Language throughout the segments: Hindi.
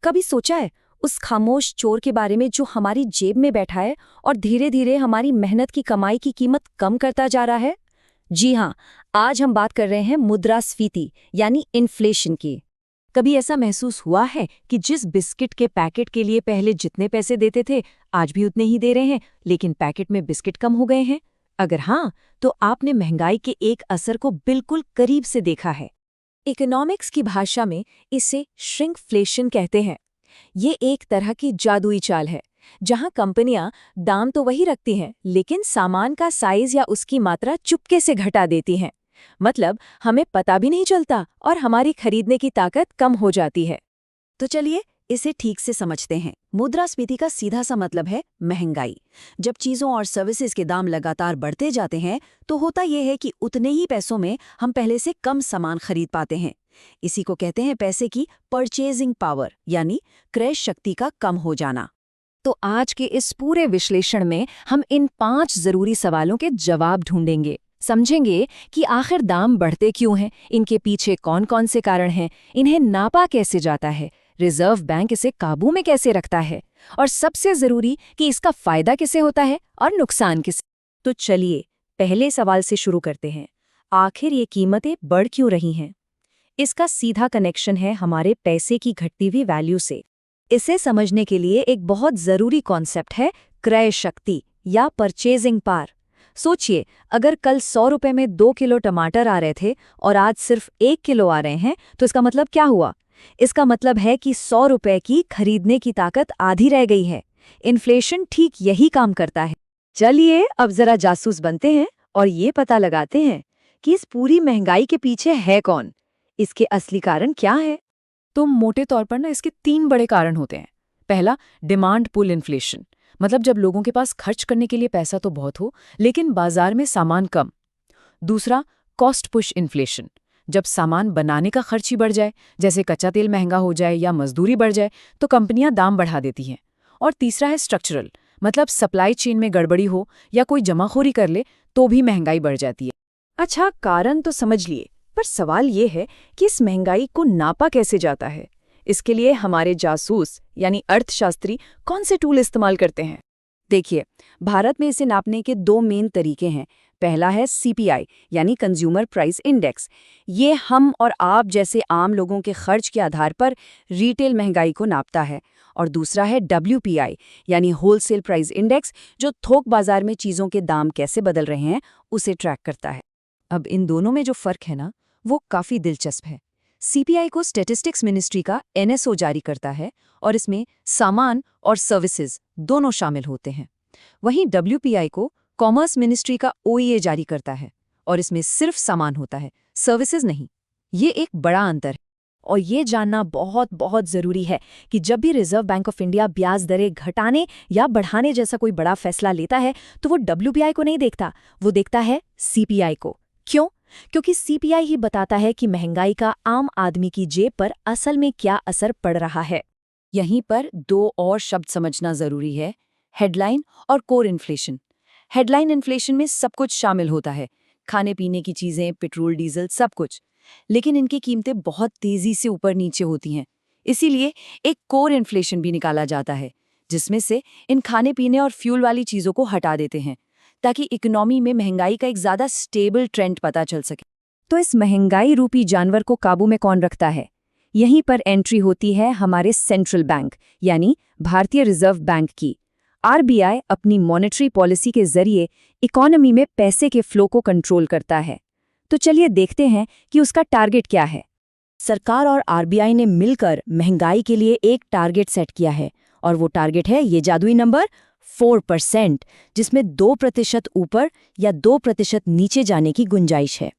कभी सोचा है उस खामोश चोर के बारे में जो हमारी जेब में बैठा है और धीरे धीरे हमारी मेहनत की कमाई की कीमत कम करता जा रहा है? जी हाँ, आज हम बात कर रहे हैं मुद्रास्फीति यानी इन्फ्लेशन की। कभी ऐसा महसूस हुआ है कि जिस बिस्किट के पैकेट के लिए पहले जितने पैसे देते थे आज भी उतने ही दे रहे हैं, लेकिन पैकेट में बिस्किट कम हो गए हैं? अगर हाँ, तो आपने महंगाई के एक असर को बिल्कुल करीब से देखा है। इकोनॉमिक्स की भाषा में इसे श्रिंकफ्लेशन कहते हैं। ये एक तरह की जादुई चाल है जहां कंपनियां दाम तो वही रखती हैं, लेकिन सामान का साइज या उसकी मात्रा चुपके से घटा देती हैं। मतलब हमें पता भी नहीं चलता और हमारी खरीदने की ताकत कम हो जाती है। तो चलिए इसे ठीक से समझते हैं। मुद्रास्फीति का सीधा सा मतलब है महंगाई। जब चीज़ों और सर्विसेज के दाम लगातार बढ़ते जाते हैं तो होता यह है कि उतने ही पैसों में हम पहले से कम सामान खरीद पाते हैं। इसी को कहते हैं पैसे की परचेजिंग पावर यानी क्रय शक्ति का कम हो जाना। तो आज के इस पूरे विश्लेषण में हम इन 5 जरूरी सवालों के जवाब ढूंढेंगे। समझेंगे कि आखिर दाम बढ़ते क्यों हैं, इनके पीछे कौन कौन से कारण हैं, इन्हें नापा कैसे जाता है, रिजर्व बैंक इसे काबू में कैसे रखता है, और सबसे जरूरी कि इसका फायदा किसे होता है और नुकसान किसे। तो चलिए पहले सवाल से शुरू करते हैं। आखिर ये कीमतें बढ़ क्यों रही हैं? इसका सीधा कनेक्शन है हमारे पैसे की घटती हुई वैल्यू से। इसे समझने के लिए एक बहुत जरूरी कॉन्सेप्ट है क्रय शक्ति या परचेजिंग पावर। सोचिए, अगर कल 100 रुपए में 2 किलो टमाटर आ रहे थे और आज सिर्फ 1 किलो आ रहे हैं, तो इसका मतलब क्या हुआ? इसका मतलब है कि 100 रुपए की खरीदने की ताकत आधी रह गई है। इन्फ्लेशन ठीक यही काम करता है। चलिए अब जरा जासूस बनते हैं और ये पता लगाते हैं कि इस पूरी महंगाई के पीछे है कौन, इसके असली कारण क्या है। तो मोटे तौर पर इसके 3 बड़े कारण होते हैं। पहला, डिमांड पुल इन्फ्लेशन, मतलब जब लोगों के पास खर्च करने के लिए पैसा तो बहुत हो लेकिन बाजार में सामान कम। दूसरा, कॉस्ट पुश इन्फ्लेशन, जब सामान बनाने का खर्च ही बढ़ जाए, जैसे कच्चा तेल महंगा हो जाए या मजदूरी बढ़ जाए, तो कंपनियां दाम बढ़ा देती हैं। और तीसरा है स्ट्रक्चरल, मतलब सप्लाई चेन में गड़बड़ी हो या कोई जमाखोरी कर ले तो भी महंगाई बढ़ जाती है। अच्छा, कारण तो समझ लिए, पर सवाल ये है कि इस महंगाई को नापा कैसे जाता है। इसके लिए हमारे जासूस यानी अर्थशास्त्री कौन से टूल इस्तेमाल करते हैं? देखिए, भारत में इसे नापने के 2 मेन तरीके हैं। पहला है सीपीआई यानी कंज्यूमर प्राइस इंडेक्स। ये हम और आप जैसे आम लोगों के खर्च के आधार पर रिटेल महंगाई को नापता है। और दूसरा है डब्ल्यूपीआई यानी होलसेल प्राइस इंडेक्स, जो थोक बाजार में चीज़ों के दाम कैसे बदल रहे हैं उसे ट्रैक करता है। अब इन दोनों में जो फ़र्क है ना, वो काफ़ी दिलचस्प है। सीपीआई को स्टैटिस्टिक्स मिनिस्ट्री का एनएसओ जारी करता है और इसमें सामान और सर्विसेज दोनों शामिल होते हैं। वहीं डब्ल्यूपीआई को कॉमर्स मिनिस्ट्री का ओईए जारी करता है और इसमें सिर्फ सामान होता है, सर्विसेज नहीं। ये एक बड़ा अंतर है। और ये जानना बहुत बहुत ज़रूरी है कि जब भी रिजर्व बैंक ऑफ इंडिया ब्याज दरें घटाने या बढ़ाने जैसा कोई बड़ा फैसला लेता है तो वो डब्ल्यूपीआई को नहीं देखता, वो देखता है सीपीआई को। क्यों? क्योंकि सीपीआई ही बताता है कि महंगाई का आम आदमी की जेब पर असल में क्या असर पड़ रहा है। यहीं पर 2 और शब्द समझना जरूरी है, हेडलाइन और कोर इन्फ्लेशन। हेडलाइन इन्फ्लेशन में सब कुछ शामिल होता है, खाने पीने की चीजें, पेट्रोल, डीजल, सब कुछ। लेकिन इनकी कीमतें बहुत तेजी से ऊपर नीचे होती हैं। इसीलिए एक कोर इन्फ्लेशन भी निकाला जाता है, जिसमें से इन खाने पीने और फ्यूल वाली चीजों को हटा देते हैं ताकि इकोनॉमी में महंगाई का एक ज़्यादा स्टेबल ट्रेंड पता चल सके। तो इस महंगाई रूपी जानवर को काबू में कौन रखता है? यहीं पर एंट्री होती है हमारे सेंट्रल बैंक यानी भारतीय रिजर्व बैंक की। आरबीआई अपनी मॉनेटरी पॉलिसी के जरिए इकोनॉमी में पैसे के फ्लो को कंट्रोल करता है। तो चलिए देखते हैं कि उसका टारगेट क्या है। सरकार और आरबीआई ने मिलकर महंगाई के लिए एक टारगेट सेट किया है और वो टारगेट है ये जादुई नंबर 4%, जिसमें 2% ऊपर या 2% नीचे जाने की गुंजाइश है।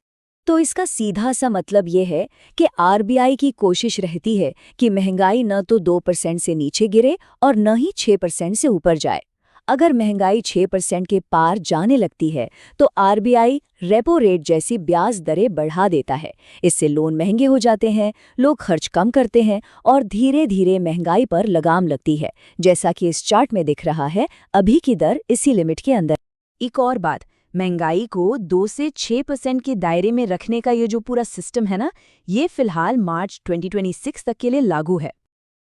तो इसका सीधा सा मतलब ये है कि आरबीआई की कोशिश रहती है कि महंगाई न तो 2% से नीचे गिरे और न ही 6% से ऊपर जाए। अगर महंगाई 6% के पार जाने लगती है तो आरबीआई रेपो रेट जैसी ब्याज दरें बढ़ा देता है। इससे लोन महंगे हो जाते हैं, लोग खर्च कम करते हैं और धीरे धीरे महंगाई पर लगाम लगती है, जैसा कि इस चार्ट में दिख रहा है। अभी की दर इसी लिमिट के अंदर। एक और बात, महंगाई को 2 से 6% के दायरे में रखने का ये जो पूरा सिस्टम है ना, ये फिलहाल मार्च 2026 तक के लिए लागू है।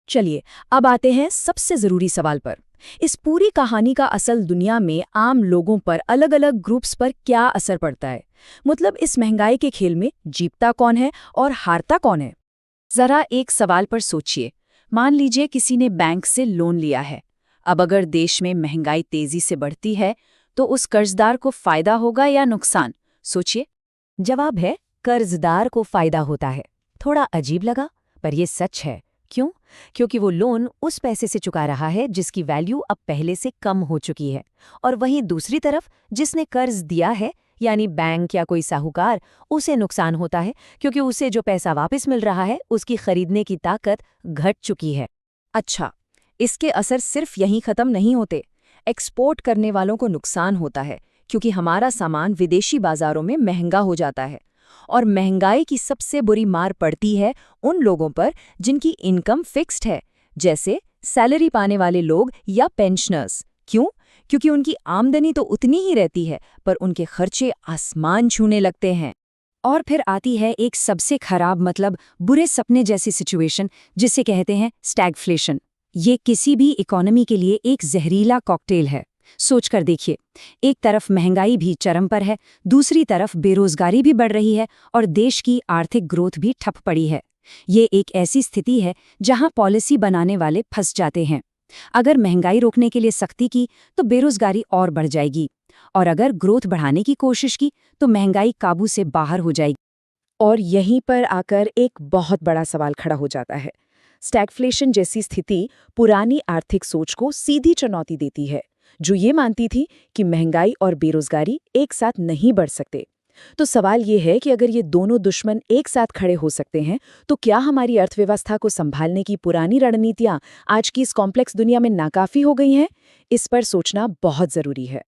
चलिए, अब आते हैं सबसे जरूरी सवाल पर। इस पूरी कहानी का असल दुनिया में आम लोगों पर, अलग-अलग ग्रुप्स पर क्या असर पड़ता है? मतलब इस महंगाई के खेल में जीतता कौन है और हारता कौन है? जरा एक सवाल पर सोचिए। मान लीजिए किसी ने बैंक से लोन लिया है। अब अगर देश में महंगाई तेजी से बढ़ती है तो उस कर्जदार को फायदा होगा या नुकसान? सोचिए। जवाब है, कर्जदार को फायदा होता है। थोड़ा अजीब लगा, पर यह सच है। क्यों? क्योंकि वो लोन उस पैसे से चुका रहा है जिसकी वैल्यू अब पहले से कम हो चुकी है। और वहीं दूसरी तरफ जिसने कर्ज दिया है, यानी बैंक या कोई साहूकार, उसे नुकसान होता है क्योंकि उसे जो पैसा वापस मिल रहा है उसकी खरीदने की ताकत घट चुकी है। अच्छा, इसके असर सिर्फ यहीं खत्म नहीं होते। एक्सपोर्ट करने वालों को नुकसान होता है क्योंकि हमारा सामान विदेशी बाजारों में महंगा हो जाता है। और महंगाई की सबसे बुरी मार पड़ती है उन लोगों पर जिनकी इनकम फिक्स्ड है, जैसे सैलरी पाने वाले लोग या पेंशनर्स। क्यों? क्योंकि उनकी आमदनी तो उतनी ही रहती है, पर उनके खर्चे आसमान छूने लगते हैं। और फिर आती है एक सबसे खराब, मतलब बुरे सपने जैसी सिचुएशन, जिसे कहते हैं स्टैगफ्लेशन। ये किसी भी इकोनॉमी के लिए एक जहरीला कॉकटेल है। सोचकर देखिए, एक तरफ महंगाई भी चरम पर है, दूसरी तरफ बेरोजगारी भी बढ़ रही है और देश की आर्थिक ग्रोथ भी ठप पड़ी है। ये एक ऐसी स्थिति है जहां पॉलिसी बनाने वाले फंस जाते हैं। अगर महंगाई रोकने के लिए सख्ती की तो बेरोजगारी और बढ़ जाएगी, और अगर ग्रोथ बढ़ाने की कोशिश की तो महंगाई काबू से बाहर हो जाएगी। और यहीं पर आकर एक बहुत बड़ा सवाल खड़ा हो जाता है। स्टैगफ्लेशन जैसी स्थिति पुरानी आर्थिक सोच को सीधी चुनौती देती है, जो ये मानती थी कि महंगाई और बेरोजगारी एक साथ नहीं बढ़ सकते। तो सवाल ये है कि अगर ये दोनों दुश्मन एक साथ खड़े हो सकते हैं, तो क्या हमारी अर्थव्यवस्था को संभालने की पुरानी रणनीतियां आज की इस कॉम्प्लेक्स दुनिया में नाकाफी हो गई हैं? इस पर सोचना बहुत जरूरी है।